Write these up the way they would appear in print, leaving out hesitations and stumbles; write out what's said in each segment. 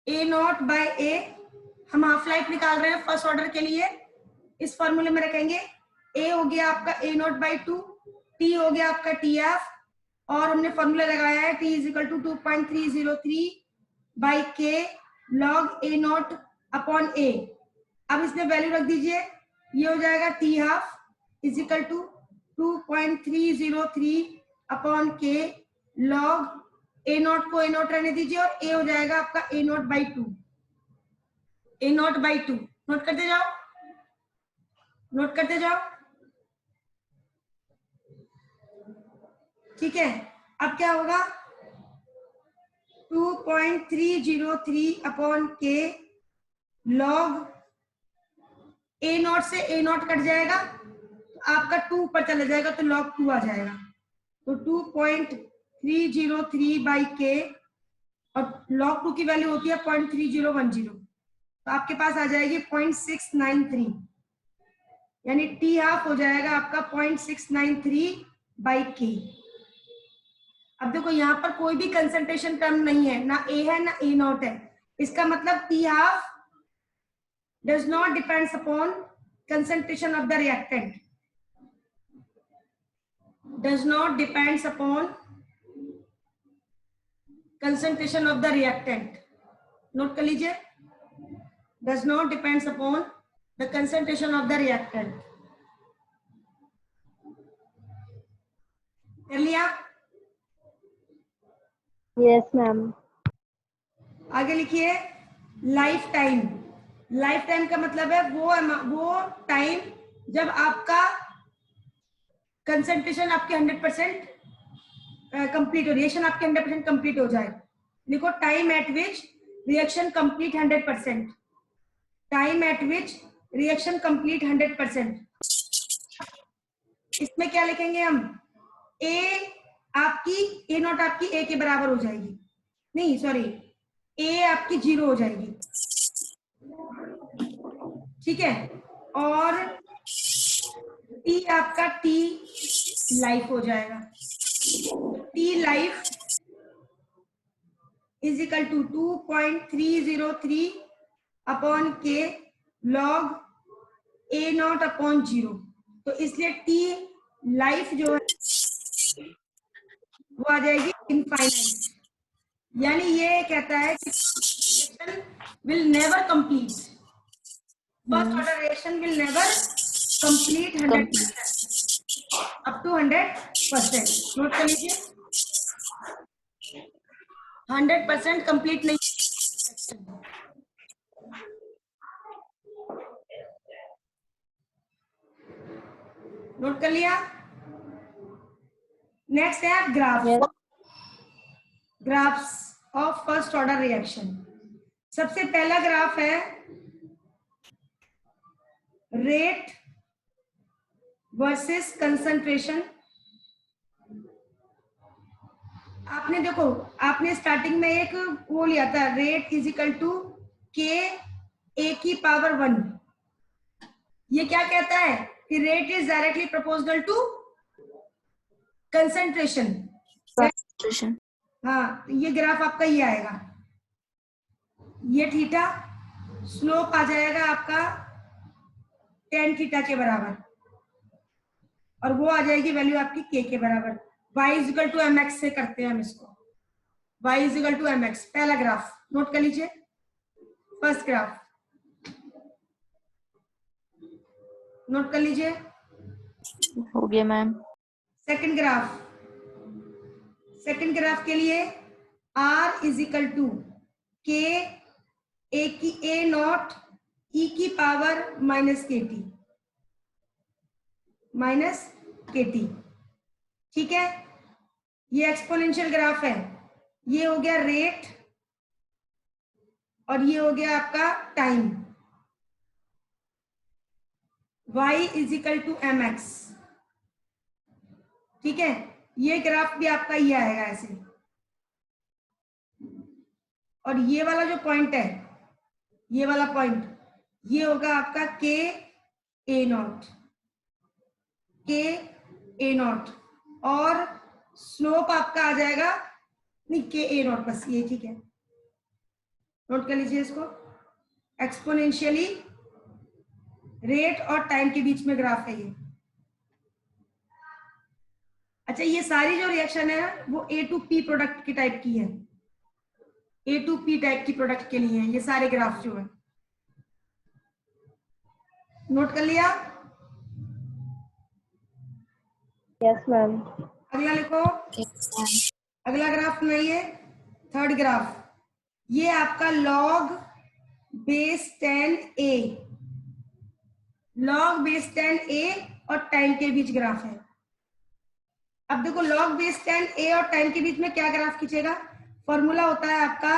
A not bye ए, हम half life निकाल रहे हैं फर्स्ट ऑर्डर के लिए, इस फॉर्मूले में रखेंगे। ए हो गया आपका ए नॉट बाई 2, टी हो गया आपका टी एफ, और हमने फॉर्मूला लगाया है T is equal to 2.303 by K log A naught upon A. अब इसमें वैल्यू रख दीजिए, ये हो जाएगा T half is equal to 2.303 upon K log A naught को ए नॉट रहने दीजिए, और ए हो जाएगा आपका A naught by 2, A naught by 2। Note करते जाओ, नोट करते जाओ, ठीक है। अब क्या होगा, 2.303 upon K log A not से ए नॉट कट जाएगा तो आपका 2 ऊपर चला जाएगा तो लॉग 2 आ जाएगा, तो 2.303 बाई के, और log 2 की वैल्यू होती है 0.3010, तो आपके पास आ जाएगी 0.693, यानी टी हाफ हो जाएगा आपका 0.693 बाई के। अब देखो यहाँ पर कोई भी कंसंट्रेशन टर्म नहीं है, ना ए है ना ए नॉट है, इसका मतलब T half does not depends upon concentration of the reactant, does not depends upon concentration of the reactant। Note कर लीजिए, does not depends upon the concentration of the reactant। कर लिया? Yes ma'am. आगे लिखिए life time. Life time का मतलब है वो टाइम जब आपका कंसंट्रेशन आपके 100% कंप्लीट हो, रिएक्शन आपके 100% कंप्लीट हो जाए। देखो time eight which reaction complete 100%, time eight which reaction complete 100%। इसमें क्या लिखेंगे हम, ए आपकी ए नॉट आपकी ए के बराबर हो जाएगी, नहीं सॉरी, ए आपकी 0 हो जाएगी, ठीक है, और टी आपका टी लाइफ हो जाएगा, T life is equal to 2.303 upon K log A naught upon 0। तो इसलिए टी लाइफ जो है वो आ जाएगी इनफाइनाइट, यानी ये कहता है कि reaction will never complete, first order reaction will never complete 100% up to 100%। Note कर लीजिए, 100% कंप्लीट नहीं, नोट कर लिया। नेक्स्ट है graph, graphs of first order reaction. सबसे पहला ग्राफ है रेट वर्सेस कंसंट्रेशन। आपने देखो, आपने स्टार्टिंग में एक वो लिया था, रेट इज इक्वल टू के ए की पावर 1। ये क्या कहता है कि rate is directly proportional to concentration. हाँ, तो ये ग्राफ आपका ये आएगा, ये थीटा, स्लोप आ जाएगा आपका tan थीटा के बराबर, और वो आ जाएगी वैल्यू आपकी k के बराबर। y is equal to mx से करते हैं हम इसको, y is equal to mx। पहला ग्राफ नोट कर लीजिए, फर्स्ट ग्राफ नोट कर लीजिए, हो गया ma'am. Second graph, second graph के लिए r is equal to k A की ए नॉट ई की पावर माइनस के टी, ठीक है। ये एक्सपोनेंशियल ग्राफ है, ये हो गया रेट और ये हो गया आपका time. y is equal to M X, ठीक है। ये ग्राफ भी आपका ये आएगा ऐसे, और ये वाला जो पॉइंट है, ये वाला पॉइंट, ये होगा आपका के ए नॉट, के ए नॉट, और स्लोप आपका आ जाएगा, नहीं के ए नॉट बस, ये ठीक है, नोट कर लीजिए इसको, एक्सपोनेंशियली रेट और टाइम के बीच में ग्राफ है ये। अच्छा, ये सारी जो रिएक्शन है वो ए टू पी प्रोडक्ट की टाइप की है, ए टू पी टाइप की प्रोडक्ट के लिए है ये सारे ग्राफ जो है। नोट कर लिया? Yes ma'am. अगला लिखो, अगला ग्राफ बनाइए, थर्ड ग्राफ। ये आपका लॉग बेस 10 ए, लॉग बेस 10 ए और टाइम के बीच ग्राफ है। अब देखो, लॉग बेस 10 ए और टाइम के बीच में क्या ग्राफ खींचेगा? फॉर्मूला होता है आपका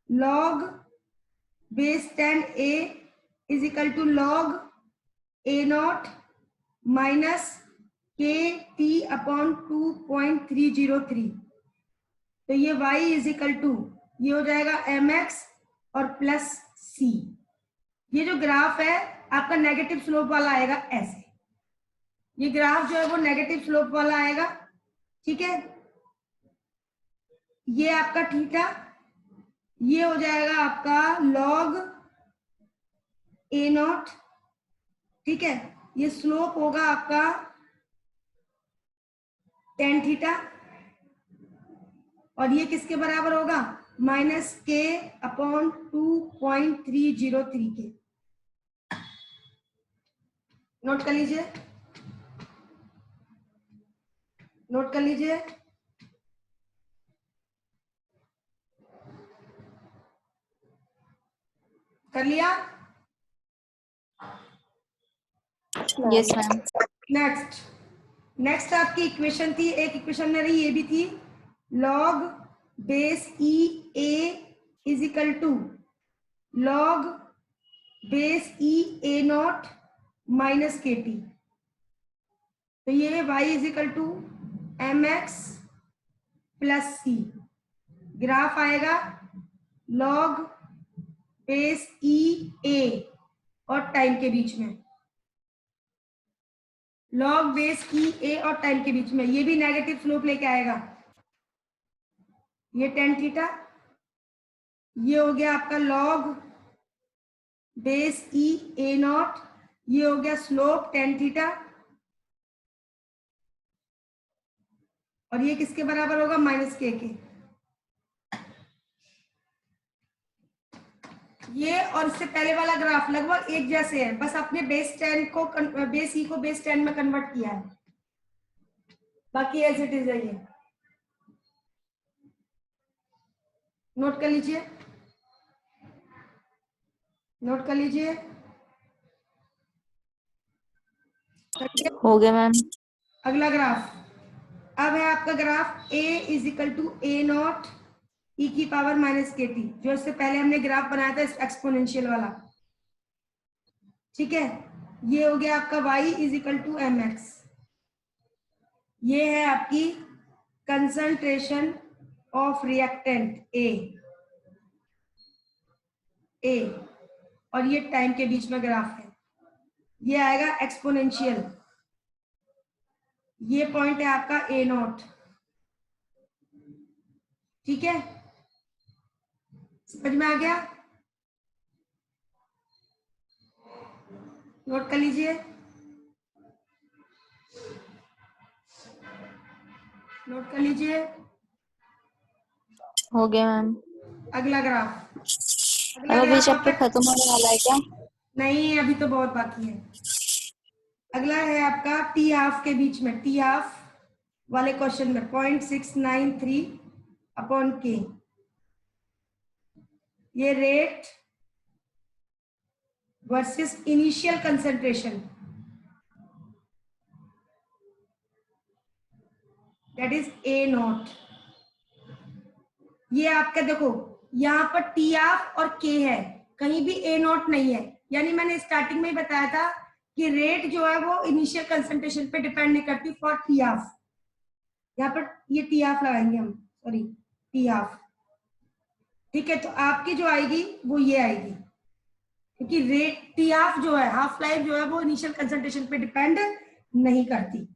log base 10 A is equal to log A naught minus K T upon 2.303। तो ये y इज इक्वल टू, ये हो जाएगा mx और प्लस c। ये जो ग्राफ है आपका नेगेटिव स्लोप वाला आएगा ऐसे, ये ग्राफ जो है वो नेगेटिव स्लोप वाला आएगा, ठीक है। ये आपका थीटा, ये हो जाएगा आपका लॉग ए नॉट, ठीक है। ये स्लोप होगा आपका टेन थीटा, और ये किसके बराबर होगा? माइनस के अपॉन 2.303 के। नोट कर लीजिए, नोट कर लीजिए। कर लिया? Yes ma'am. नेक्स्ट, नेक्स्ट आपकी इक्वेशन थी, एक इक्वेशन मेरी ये भी थी, log base E A is equal to log base E A naught minus K T. तो ये y is equal to M X plus C. Graph आएगा लॉग बेस ई ए और टाइम के बीच में, लॉग बेस ई ए और time के बीच में, ये भी नेगेटिव स्लोप लेके आएगा। ये टेन थीटा, ये हो गया आपका log base E A not, ये हो गया स्लोप टेन थीटा, और ये किसके बराबर होगा? माइनस के। ये और इससे पहले वाला ग्राफ लगभग एक जैसे है, बस आपने बेस 10 को बेस ई को बेस 10 में कन्वर्ट किया है, बाकी एज इट इज है ये। नोट कर लीजिए, नोट कर लीजिए। हो गया मैम। अगला ग्राफ, अब है आपका graph a is equal to A naught e की पावर माइनस के टी, जो इससे पहले हमने ग्राफ बनाया था एक्सपोनेंशियल वाला, ठीक है। ये हो गया आपका y is equal to M X. ये है आपकी कंसंट्रेशन ऑफ रिएक्टेंट ए, और ये टाइम के बीच में ग्राफ है, ये आएगा एक्सपोनेंशियल। ये पॉइंट है आपका ए नॉट, ठीक है। समझ में आ गया? नोट कर लीजिए, नोट कर लीजिए। हो गया मैम। अगला ग्राफ, अब अभी चैप्टर खत्म होने वाला है क्या? नहीं, अभी तो बहुत बाकी है। अगला है आपका टी हाफ के बीच में, टी हाफ वाले क्वेश्चन में 0.693 अपॉन के, ये rate versus initial concentration, that is a not. ये आपका देखो यहाँ पर टी हाफ और के है, कहीं भी ए नॉट नहीं है, यानी मैंने स्टार्टिंग में ही बताया था कि रेट जो है वो इनिशियल कंसंट्रेशन पे डिपेंड नहीं करती फॉर टी हाफ। यहाँ पर ये टी हाफ लगाएंगे हम, सॉरी टी हाफ, ठीक है। तो आपकी जो आएगी वो ये आएगी, क्योंकि रेट टी हाफ जो है, हाफ लाइफ जो है वो इनिशियल कंसंट्रेशन पे डिपेंड नहीं करती।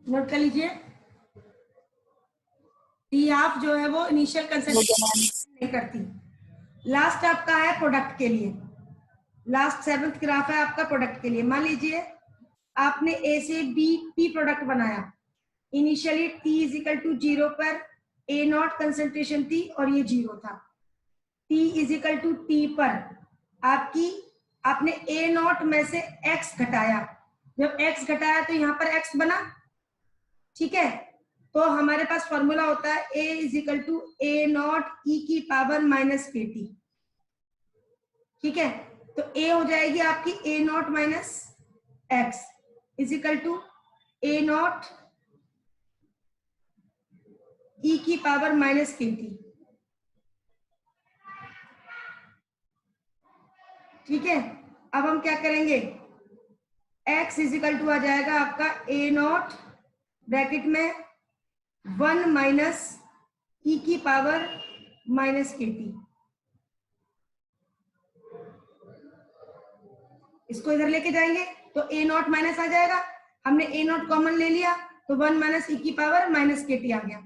नोट कर लीजिए, टी हाफ जो है वो इनिशियल हो गया कंसंट्रेशन मैम। नहीं करती। लास्ट आपका है प्रोडक्ट के लिए, लास्ट 7th ग्राफ है आपका प्रोडक्ट के लिए। मान लीजिए आपने ए से बी पी प्रोडक्ट बनाया, initially T is equal to 0 पर ए नॉट कंसंट्रेशन थी और ये 0 था। T is equal to T पर आपने ए नॉट में से एक्स घटाया, जब एक्स घटाया तो यहाँ पर एक्स बना, ठीक है। तो हमारे पास फॉर्मूला होता है A is equal to A naught e की पावर माइनस के टी, ठीक है। तो ए हो जाएगी आपकी A naught minus x is equal to A naught e की पावर माइनस के टी, ठीक है। अब हम क्या करेंगे, x इज इक्वल टू आ जाएगा आपका ए नॉट ब्रैकेट में 1 माइनस ई की पावर माइनस के टी, इसको इधर लेके जाएंगे तो ए नॉट माइनस आ जाएगा, हमने ए नॉट कॉमन ले लिया तो 1 माइनस ई की पावर माइनस के टी आ गया,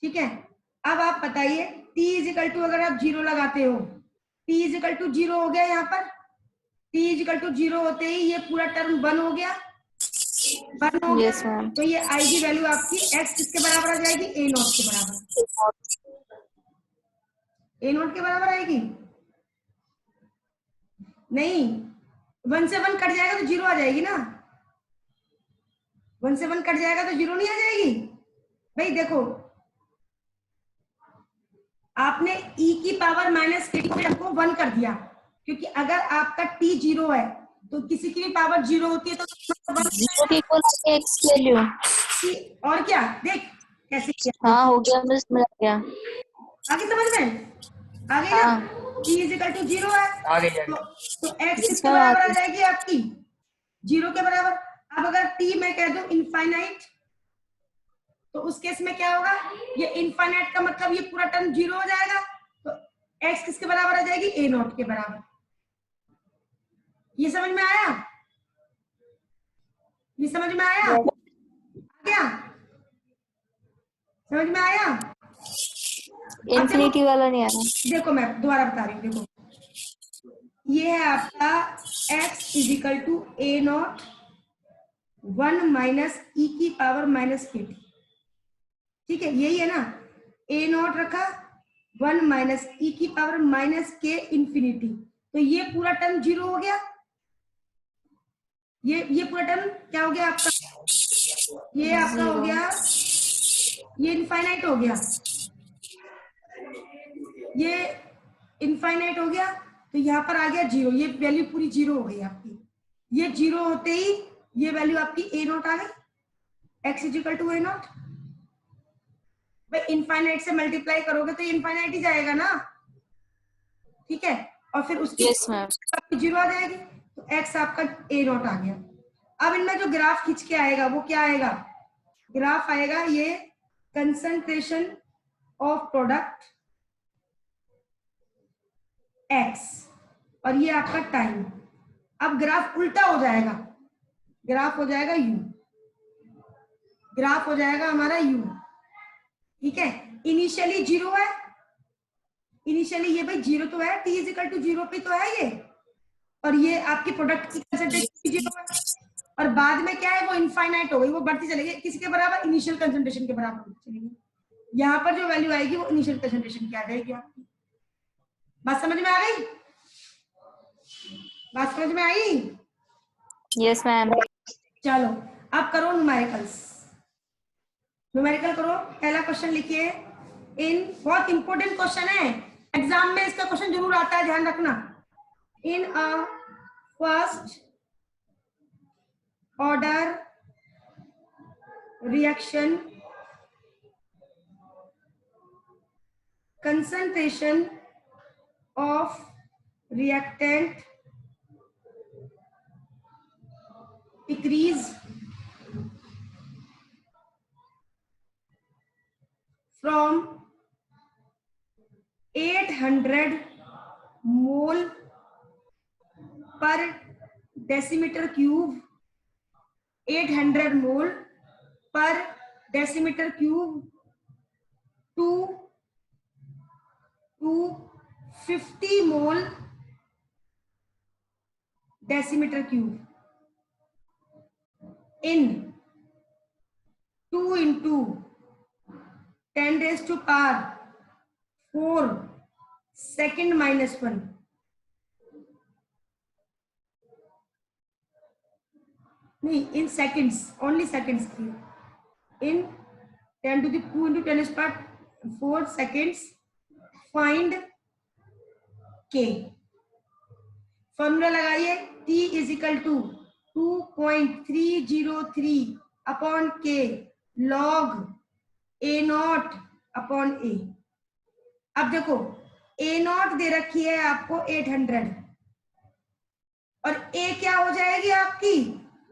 ठीक है। अब आप बताइए t इज इक्वल टू अगर आप 0 लगाते हो, t इज इक्वल टू 0 हो गया, यहाँ पर t इज इक्वल टू 0 होते ही ये पूरा टर्म 1 हो गया, 1 हो यस गया। मैम। तो ये आई की वैल्यू आपकी x किसके बराबर आ जाएगी, ए नॉट के बराबर, ए नॉट के बराबर आएगी। नहीं, 1 से 1 कट जाएगा तो 0 आ जाएगी ना, 1 से 1 कट जाएगा तो 0 नहीं आ जाएगी। भाई देखो, आपने e की पावर माइनस के टी को 1 कर दिया, क्योंकि अगर आपका t 0 है तो किसी की भी पावर 0 होती है तो 0 के इक्वल आके x की वैल्यू। और क्या, देख कैसे किया। हाँ हो गया, मुझे समझ आ गया। आगे समझ में आ गई ना, हाँ t इज इक्वल टू 0 है, आ गई तो x यस किसके मैम बराबर आ आगे। जाएगी आपकी, 0 के बराबर। अब अगर t मैं कह दूं इनफाइनाइट, तो उस केस में क्या होगा, ये इनफाइनाइट का मतलब ये पूरा टर्म 0 हो जाएगा, तो x किसके बराबर आ जाएगी, ए नॉट के बराबर। ये समझ में आया, ये समझ में आया, क्या समझ में आया। इन्फिनिटी वाला नहीं आया। देखो मैं दोबारा बता रही हूँ, देखो ये है आपका x is equal to A naught 1 minus e की पावर माइनस के टी, ठीक है, यही है ना, ए नॉट रखा 1 माइनस ई की पावर माइनस के इंफिनिटी, तो ये पूरा टर्म 0 हो गया, ये पूरा टर्म क्या हो गया आपका, ये आपका हो गया, ये इनफाइनाइट हो गया, ये इनफाइनाइट हो गया, तो यहाँ पर आ गया 0, ये वैल्यू पूरी 0 हो गई आपकी। ये 0 होते ही ये वैल्यू आपकी ए नॉट आ गई, x is equal to A naught. भाई इनफाइनाइट से मल्टीप्लाई करोगे तो इनफाइनाइट ही जाएगा ना, ठीक है, और फिर उसकी यस मैम। 0 आ जाएगी, तो x आपका ए नॉट आ गया। अब इनमें जो ग्राफ खींच के आएगा वो क्या आएगा, ग्राफ आएगा ये कंसंट्रेशन ऑफ प्रोडक्ट x और ये आपका टाइम। अब ग्राफ उल्टा हो जाएगा, ग्राफ हो जाएगा u, ग्राफ हो जाएगा हमारा u, ठीक है। इनिशियली 0 है, इनिशियली ये भाई 0 तो है, t इज इक्वल टू 0 पे तो है ये, और ये आपकी प्रोडक्ट की कंसंट्रेशन 0 है, और बाद में क्या है वो इनफाइनाइट हो गई, वो बढ़ती चलेगी किसके बराबर, इनिशियल कंसंट्रेशन के बराबर बढ़ती चलेगी। यहाँ पर जो वैल्यू आएगी वो इनिशियल कंसंट्रेशन की आ जाएगी आपकी। बात समझ में आ गई, बात समझ में आई। Yes ma'am. चलो अब करो न्यूमेरिकल्स, न्यूमेरिकल करो। पहला क्वेश्चन लिखिए, इन बहुत इंपॉर्टेंट क्वेश्चन है, एग्जाम में इसका क्वेश्चन जरूर आता है, ध्यान रखना। In a first order reaction concentration of reactant decrease from 800 mole per decimeter cube, 800 mole per decimeter cube to 50 mole decimetre cube in 2 into 10 raised to power 4 second minus 1. नहीं, in seconds, only seconds की. In 10 to the 2 into 10 raised to power 4 seconds. Find K. Formula लगाइए. T is equal to 2.303 upon K log A not upon A. अब देखो A not they रखी है आपको 800 और A क्या हो जाएगी आपकी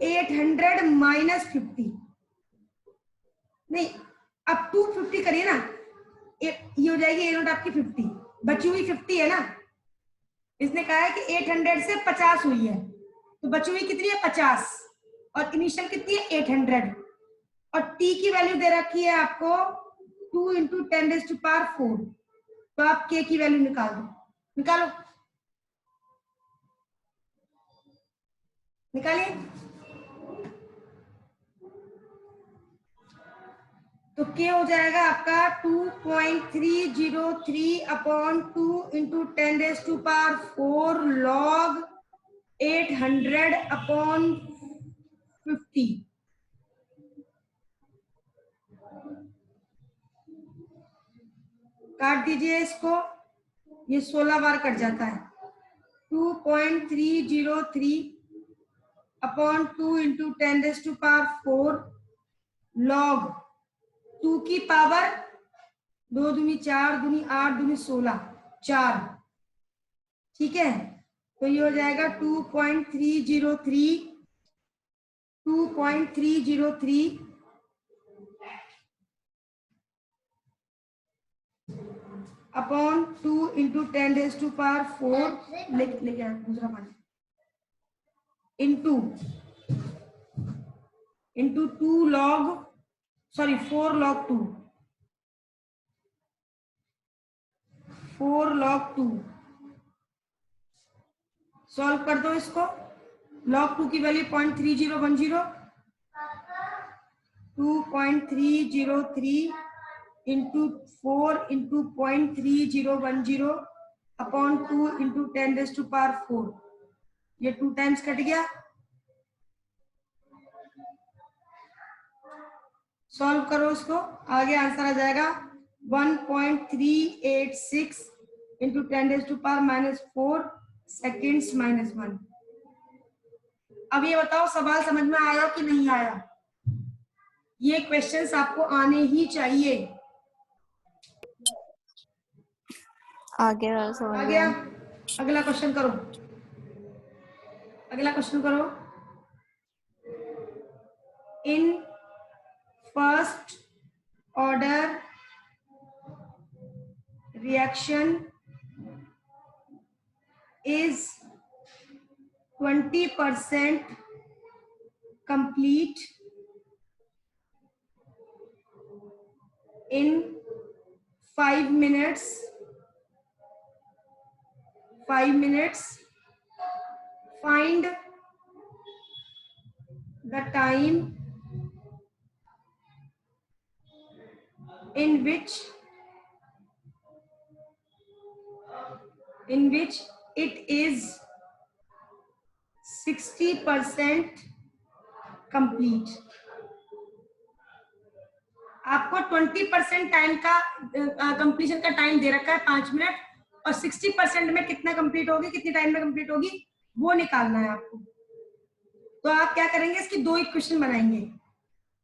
800 माइनस 50. नहीं, अब 250 करिए ना, ये हो जाएगी A नॉट आपकी 50, बची हुई 50 है ना. इसने कहा है कि 800 से 50 हुई है, तो बची हुई कितनी है 50 और इनिशियल कितनी है 800 और T की वैल्यू दे रखी है आपको 2 into 10 raised to power 4. तो आप K की वैल्यू निकाल दो. निकालो, निकालिए. तो K हो जाएगा आपका 2.303 upon 2 into 10 raised to power 4 log 800 upon 50. काट दीजिए इसको, ये 16 बार कट जाता है. 2.303 upon 2 into 10 raised to power 4 log 2 की पावर 2 दूनी 4 दूनी 8 दूनी 16 4. ठीक है, तो ये हो जाएगा 2.303 upon 2 into 10 raised to power 4 लेके आ दूसरा पानी इंटू 2 log 4 log 2 सॉल्व कर दो इसको. log 2 की value 0.3010 2.303 into 4 into 0.3010 upon 2 into 10 raised to power 4. ये 2 टाइम्स कट गया. सॉल्व करो इसको, आगे आंसर आ जाएगा 1.386 into 10 raised to power -4 seconds minus 1. अब ये बताओ सवाल समझ में आया कि नहीं आया? ये क्वेश्चंस आपको आने ही चाहिए. आ गया. अगला क्वेश्चन करो. In first order reaction is 20% complete in 5 minutes. Find the time in which it is 60% complete. आपको 20% टाइम का कंप्लीशन का टाइम दे रखा है 5 मिनट और 60% में कितना कंप्लीट होगी, कितने टाइम में कंप्लीट होगी वो निकालना है आपको. तो आप क्या करेंगे, इसकी 2 इक्वेशन बनाएंगे.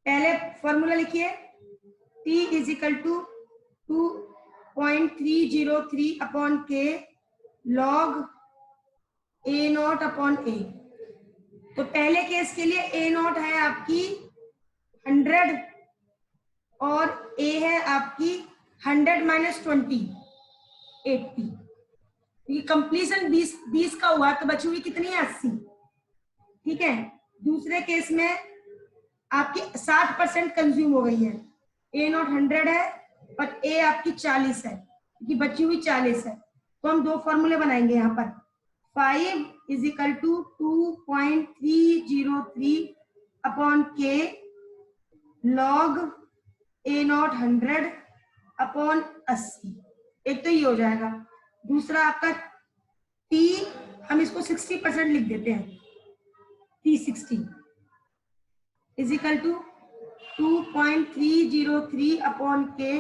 पहले फॉर्मूला लिखिए T is equal to 2.303 upon K log A not upon A. तो पहले केस के लिए A नॉट है आपकी 100 और A है आपकी 100 माइनस 20 80. ये कंप्लीशन 20 का हुआ तो बची हुई कितनी है 80. ठीक है, दूसरे केस में आपकी 60% कंज्यूम हो गई है. A नॉट 100 है, और ए आपकी 40 है, क्योंकि बची हुई 40 है। तो हम दो फॉर्मूले बनाएंगे यहाँ पर। 5 is equal to 2.303 upon K log A not 100 upon 80। एक तो ये हो जाएगा। दूसरा आपका टी, हम इसको 60% लिख देते हैं। T 60 is equal to 2.303 upon K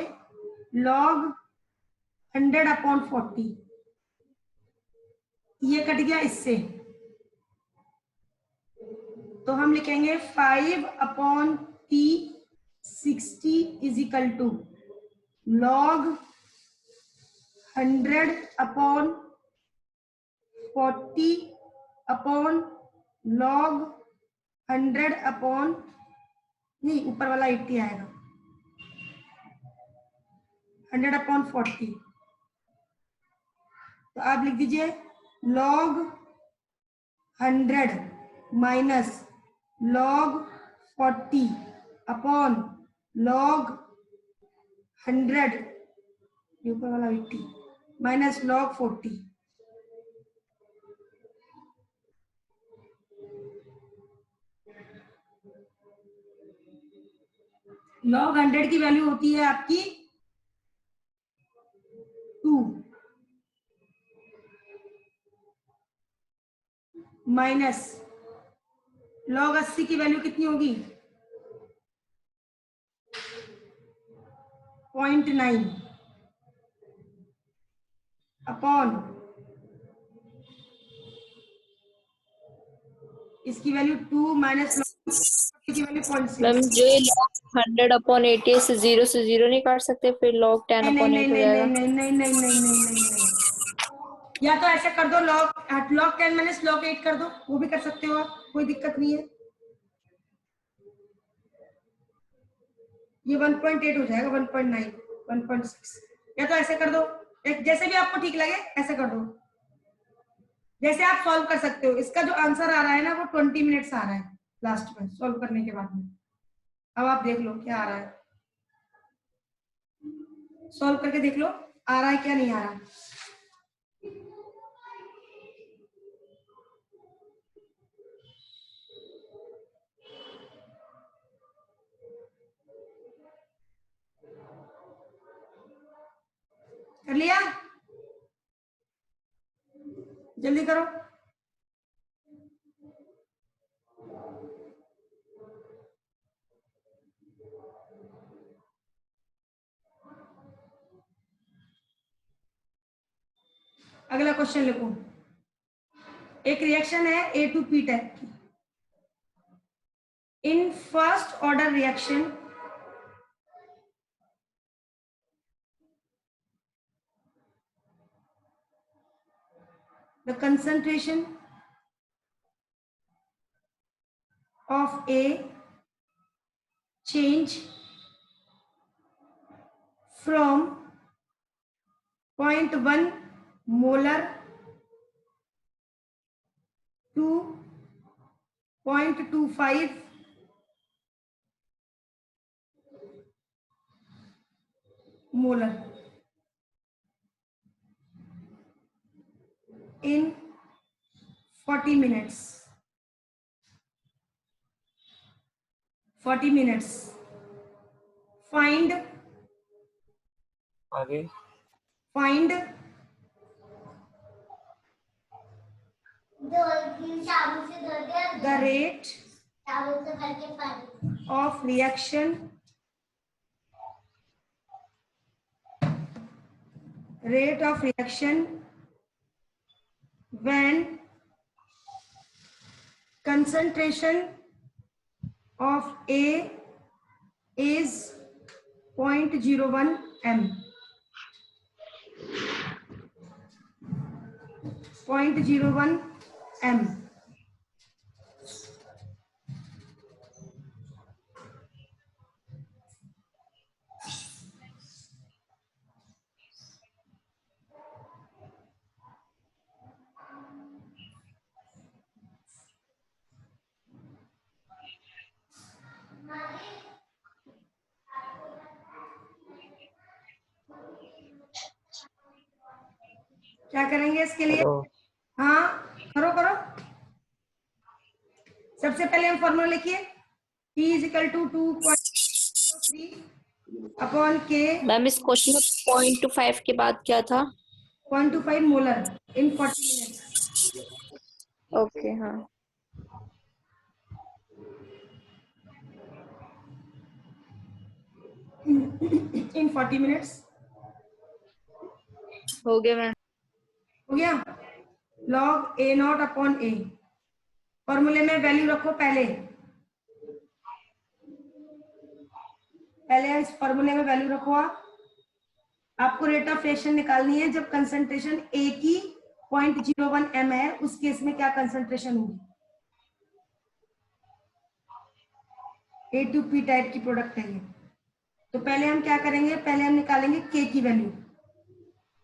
log 100 upon 40। ये कट गया इससे, तो हम लिखेंगे 5 upon T 60 is equal to log 100 upon 40 upon log 100 upon, नहीं ऊपर वाला 80 आएगा, 100 अपॉन 40। तो आप लिख दीजिए log 100 minus log 40 upon log 100, ऊपर वाला 80 माइनस लॉग 40। लॉग 100 की वैल्यू होती है आपकी 2 माइनस लॉग 80 की वैल्यू कितनी होगी 0.9 अपॉन इसकी वैल्यू 2 माइनस लॉग की वैल्यू 0.6। मैम जो ये log 100 अपॉन 80 से जीरो नहीं काट सकते, फिर log 10 नहीं अपॉन नहीं 8 हो नहीं जाएगा। नहीं नहीं नहीं नहीं नहीं नहीं नहीं नहीं, या तो ऐसे कर दो लॉग 10 माइनस लॉग 8 कर दो, वो भी कर सकते हो आप, कोई दिक्कत नहीं है। ये 1.8 हो जाएगा, 1.9 1.6। या तो ऐसे कर दो, जैसे भी आपको ठीक लगे ऐसे कर दो, जैसे आप सॉल्व कर सकते हो। इसका जो आंसर आ रहा है ना वो 20 मिनट्स आ रहा है लास्ट में सॉल्व करने के बाद में। अब आप देख लो क्या आ रहा है, सॉल्व करके देख लो आ रहा है क्या नहीं आ रहा। कर लिया, जल्दी करो। अगला क्वेश्चन लिखो। एक रिएक्शन है A2P टाइप की। In first order reaction the concentration of A change from 0.1 molar to 0.25 molar in 40 minutes. 40 minutes. Find आगे the rate of reaction when concentration of A is 0.01 m. 0.01 m. क्या करेंगे इसके लिए? Hello. हाँ करो करो। सबसे पहले हम फॉर्मूला लिखिए, T is equal to 2.03 upon K। Ma'am इस क्वेश्चन में 0.25 के बाद क्या था? 0.25 मोलर इन 40 मिनट्स। ओके हाँ इन 40 मिनट्स। हो गया मैम। हो गया। लॉग ए नॉट अपॉन ए, फॉर्मूले में वैल्यू रखो पहले इस फॉर्मूले में वैल्यू रखो। आपको रेट ऑफ रिएक्शन निकालनी है जब कंसंट्रेशन ए की 0.01 m है, उस केस में क्या कंसंट्रेशन होगी। ए टू पी टाइप की प्रोडक्ट है ये। तो पहले हम क्या करेंगे, पहले हम निकालेंगे के की वैल्यू।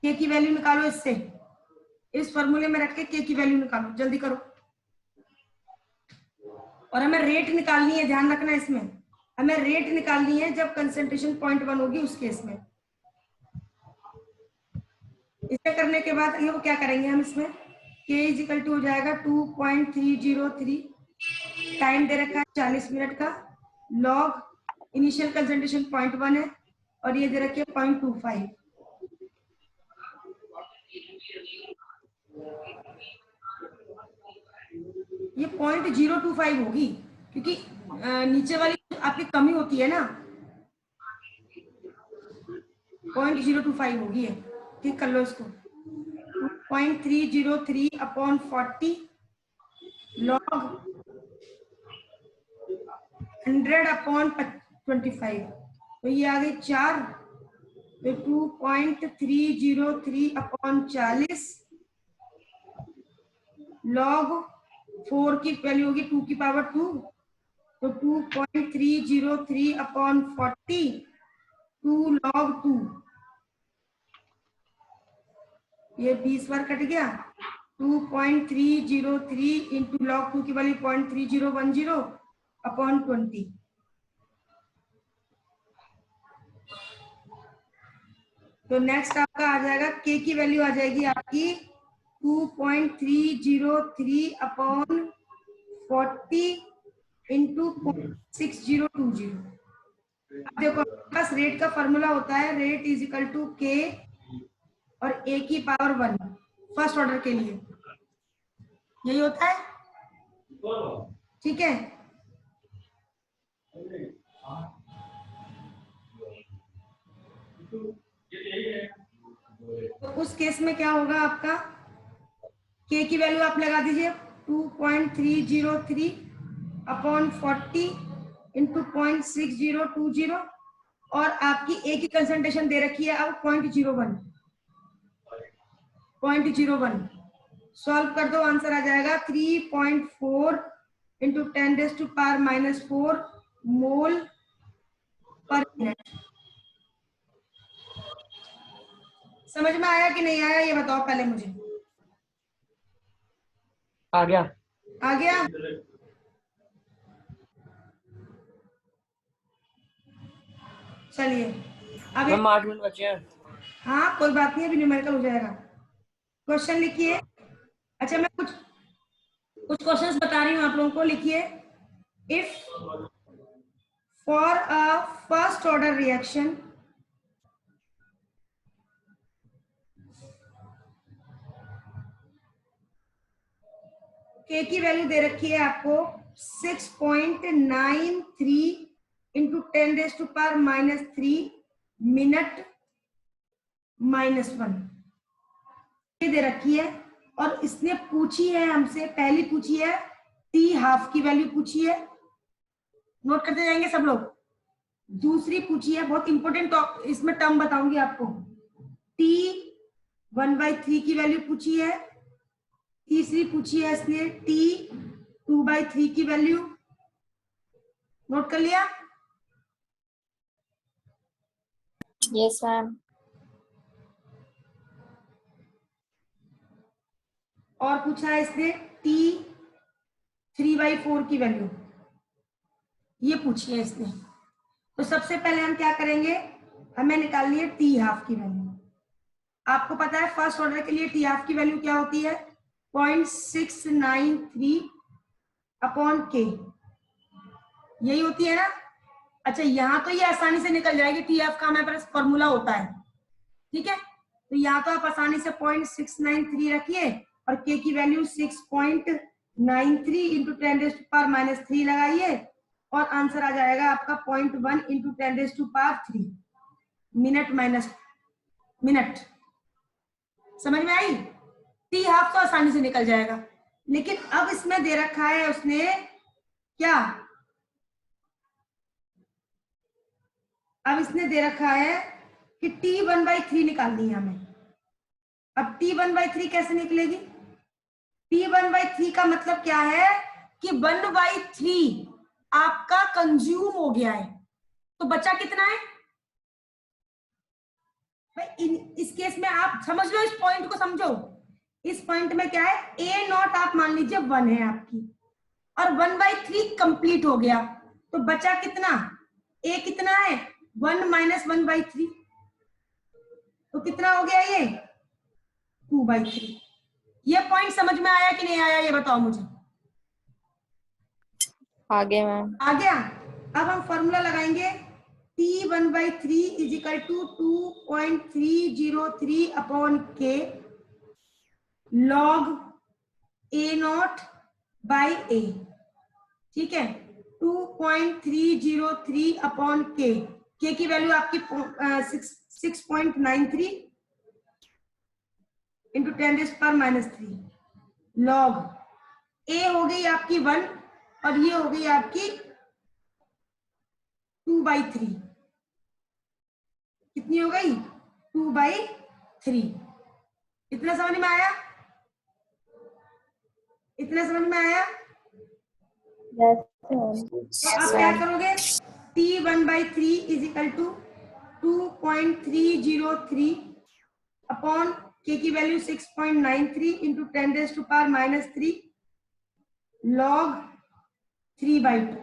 के की वैल्यू निकालो इससे, इस फॉर्मूले में रख के के की वैल्यू निकालो, जल्दी करो। और हमें रेट निकालनी है, ध्यान रखना इसमें, हमें रेट निकालनी है जब कंसंट्रेशन 0.1 होगी उस केस में। इसे करने के बाद ये वो क्या करेंगे हम इसमें, k इज इक्वल टू हो जाएगा 2.303, टाइम दे रखा है 40 मिनट का, लॉग इनिशियल कंसंट्रेशन 0.1 है और ये दे रखी है 0.25। ये 0.025 होगी क्योंकि नीचे वाली आपकी कमी होती है ना, 0.025 होगी है। ठीक कर लो इसको, 0.303 अपॉन 40 लॉग 100 अपॉन 25, तो ये आ गई 4, तो 2.303 अपॉन 40 लॉग 4 की वैल्यू होगी 2 की पावर 2, तो 2.303 अपॉन 40 2 लॉग 2, ये 20 बार कट गया। 2.303 इंटू लॉग 2 की वैल्यू 0.3010 अपॉन 20। तो नेक्स्ट आपका आ जाएगा के की वैल्यू आ जाएगी आपकी 2.303 अपॉन 40 इंटू 0.6020। अब देखो आपके पास रेट का फॉर्मूला होता है, रेट इज इक्वल टू के और ए की पावर 1 फर्स्ट ऑर्डर के लिए, यही होता है। ठीक है, तो उस केस में क्या होगा आपका, के की वैल्यू आप लगा दीजिए 2.303 अपॉन 40 इंटू 0.6020 और आपकी ए की कंसंट्रेशन दे रखी है अब 0.01 सॉल्व कर दो, आंसर आ जाएगा 3.4 इंटू 10⁻⁻⁴ मोल पर मिनट। समझ में आया कि नहीं आया ये बताओ पहले मुझे। आ गया। आ गया। चलिए अब मैम 8 मिनट बचे हैं। हाँ कोई बात नहीं, अभी न्यूमेरिकल हो जाएगा। क्वेश्चन लिखिए। अच्छा मैं कुछ क्वेश्चंस बता रही हूँ आप लोगों को, लिखिए। If for a first order reaction के की वैल्यू दे रखी है आपको 6.93 इंटू 10⁻⁻³ मिनट -1 ये दे रखी है, और इसने पूछी है हमसे, पहली पूछी है टी हाफ की वैल्यू पूछी है, नोट करते जाएंगे सब लोग। दूसरी पूछी है, बहुत इंपॉर्टेंट इसमें टर्म बताऊंगी आपको, टी 1/3 की वैल्यू पूछी है। तीसरी पूछी है इसने टी 2/3 की वैल्यू, नोट कर लिया। Yes ma'am. और पूछा है इसने टी 3/4 की वैल्यू, ये पूछी है इसने। तो सबसे पहले हम क्या करेंगे, हमें निकालनी है टी हाफ की वैल्यू। आपको पता है फर्स्ट ऑर्डर के लिए टी हाफ की वैल्यू क्या होती है, 0.693 अपॉन के, यही होती है ना। अच्छा यहाँ तो ये आसानी से निकल जाएगी, टी हाफ का हमारे पास फॉर्मूला होता है, ठीक है। तो यहाँ तो आप आसानी से 0.693 रखिए और के की वैल्यू 6.93 इंटू 10⁻³ लगाइए और आंसर आ जाएगा आपका 0.1 इंटू 10⁻³ मिनट माइनस मिनट। समझ में आई? टी हाफ तो आसानी से निकल जाएगा, लेकिन अब इसमें दे रखा है उसने क्या, अब इसने दे रखा है कि t1/3 निकालनी है हमें। अब t1/3 कैसे निकलेगी? t1/3 का मतलब क्या है कि 1/3 आपका कंज्यूम हो गया है, तो बचा कितना है भाई? इस केस में आप समझ लो, इस पॉइंट को समझो। इस पॉइंट में क्या है, a नॉट आप मान लीजिए 1 है आपकी, और 1/3 कंप्लीट हो गया, तो बचा कितना, a कितना है 1 माइनस 1/3, तो कितना हो गया ये 2/3। ये पॉइंट समझ में आया कि नहीं आया, ये बताओ मुझे। आगे मैम, आ गया। अब हम फॉर्मूला लगाएंगे, t1/3 is equal to 2.303 upon K log a naught by a, ठीक है। 2.303 अपॉन के की वैल्यू आपकी 6.93 इंटू 10⁻³ लॉग a हो गई आपकी 1 और ये हो गई आपकी 2/3, कितनी हो गई 2/3। इतना समझ में आया? इतना समझ में आया? तो आप क्या करोगे, t1/3 is equal to 2.303 upon के की वैल्यू 6.93 इंटू 10⁻³ लॉग 3/2।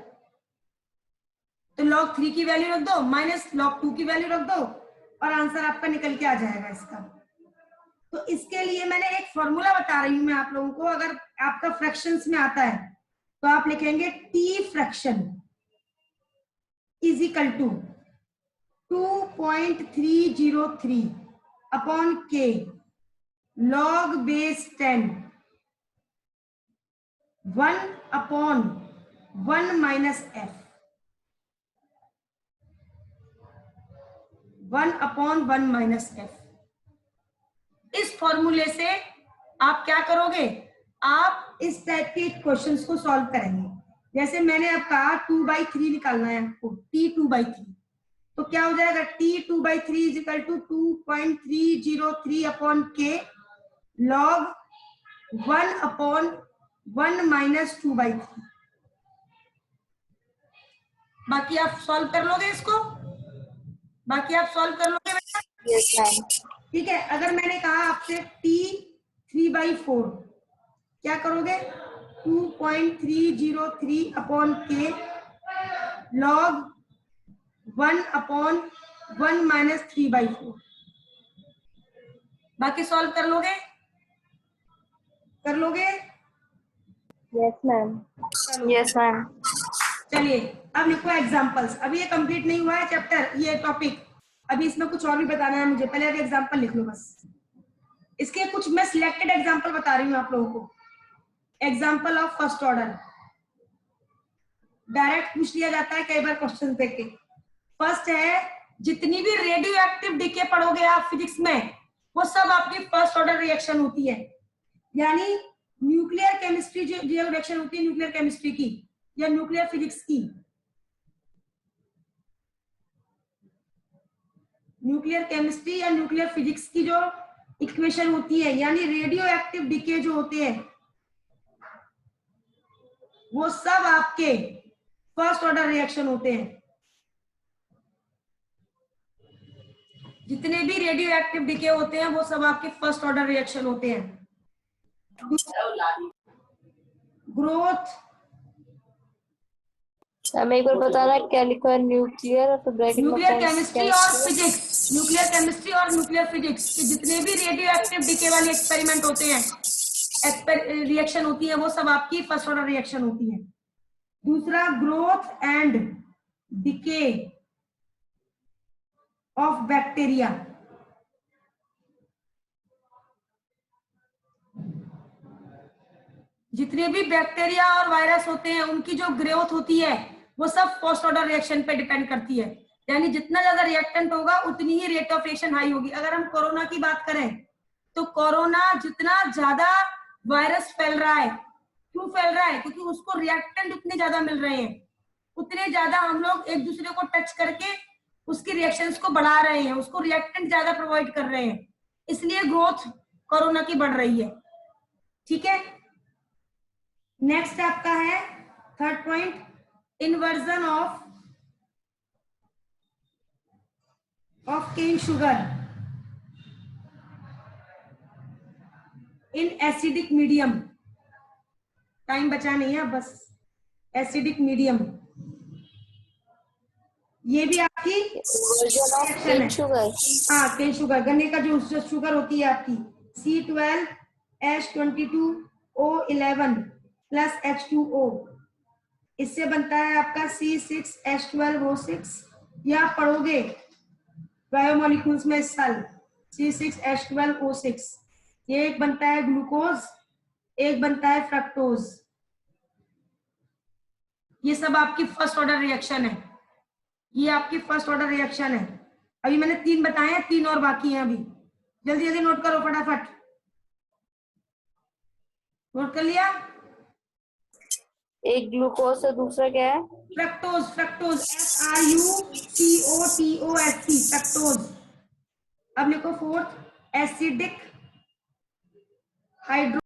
तो log 3 की वैल्यू रख दो माइनस log 2 की वैल्यू रख दो और आंसर आपका निकल के आ जाएगा इसका। तो इसके लिए मैंने एक फॉर्मूला बता रही हूं मैं आप लोगों को, अगर आपका फ्रैक्शंस में आता है तो आप लिखेंगे t fraction is equal to 2.303 upon K log base 10 1 upon 1 minus f, 1 upon 1 minus f। इस फॉर्मूले से आप क्या करोगे, आप इस टाइप के क्वेश्चंस को सॉल्व करेंगे। जैसे मैंने अब कहा 2/3 निकालना है आपको, t2/3, तो क्या हो जाएगा t2/3 is equal to 2.303 upon K log 1 upon 1 minus 2/3। बाकी आप सॉल्व कर लोगे इसको, बाकी आप सॉल्व कर लोगे बेटा? Yes ma'am. ठीक है। अगर मैंने कहा आपसे t3/4, क्या करोगे 2.303 upon K log 1 upon 1 minus 3/4। बाकी सॉल्व कर लोगे, कर लोगे? Yes ma'am. चलो यस मैम। चलिए अब लिखो एग्जांपल्स। अभी ये कंप्लीट नहीं हुआ है चैप्टर, ये टॉपिक, अभी इसमें कुछ और भी बताना है मुझे। पहले अभी एग्जांपल लिख लो बस। इसके कुछ मैं सिलेक्टेड एग्जांपल बता रही हूँ आप लोगों को। Example of first order direct पूछ लिया जाता है कई बार क्वेश्चन देख के। फर्स्ट है, जितनी भी रेडियो एक्टिव डीके पढ़ोगे आप फिजिक्स में, वो सब आपकी फर्स्ट ऑर्डर रिएक्शन होती है। यानी न्यूक्लियर केमिस्ट्री जो रिएक्शन होती है न्यूक्लियर केमिस्ट्री की या न्यूक्लियर फिजिक्स की, न्यूक्लियर केमिस्ट्री या न्यूक्लियर फिजिक्स की जो इक्वेशन होती है, यानी रेडियो एक्टिव डीके जो होते हैं, वो सब आपके फर्स्ट ऑर्डर रिएक्शन होते हैं। जितने भी रेडियो एक्टिव डीके होते हैं वो सब आपके फर्स्ट ऑर्डर रिएक्शन होते हैं। ग्रोथ, मैम एक बार बताना क्या लिखा है, न्यूक्लियर और ब्रैकेट में न्यूक्लियर केमिस्ट्री और फिजिक्स, न्यूक्लियर केमिस्ट्री और न्यूक्लियर फिजिक्स के जितने भी रेडियो एक्टिव डीके वाले एक्सपेरिमेंट होते हैं, रिएक्शन होती है, वो सब आपकी फर्स्ट ऑर्डर रिएक्शन होती है। दूसरा, growth and decay of bacteria. जितने भी बैक्टीरिया और वायरस होते हैं उनकी जो ग्रोथ होती है वो सब फर्स्ट ऑर्डर रिएक्शन पे डिपेंड करती है। यानी जितना ज्यादा रिएक्टेंट होगा उतनी ही रेट ऑफ रिएक्शन हाई होगी। अगर हम कोरोना की बात करें तो कोरोना जितना ज्यादा वायरस फैल रहा है, क्यों फैल रहा है? क्योंकि उसको रिएक्टेंट उतने ज्यादा मिल रहे हैं, उतने ज्यादा हम लोग एक दूसरे को टच करके उसकी रिएक्शंस को बढ़ा रहे हैं, उसको रिएक्टेंट ज्यादा प्रोवाइड कर रहे हैं, इसलिए ग्रोथ कोरोना की बढ़ रही है। ठीक है, नेक्स्ट आपका है third point, inversion of cane sugar in acidic medium. Time बचा नहीं है बस। एसिडिक मीडियम, ये भी आपकी Inversion of रिएक्शन है। cane sugar. हाँ, केन शुगर, गन्ने का जो शुगर होती है आपकी, C12H22O11 प्लस H2O, इससे बनता है आपका C6H12O6। ये आप पढ़ोगे बायोमोलिक्यूल्स में इस साल, C6H12O6। ये एक बनता है ग्लूकोज, एक बनता है फ्रक्टोज। ये सब आपकी फर्स्ट ऑर्डर रिएक्शन है, ये आपकी फर्स्ट ऑर्डर रिएक्शन है। अभी मैंने 3 बताए हैं, 3 और बाकी हैं। अभी जल्दी जल्दी नोट करो, फटाफट नोट कर लिया? एक ग्लूकोज और दूसरा क्या है? Fructose, fructose FRUCOTOS, fructose. अब लिखो फोर्थ, एसिडिक हाइड्रो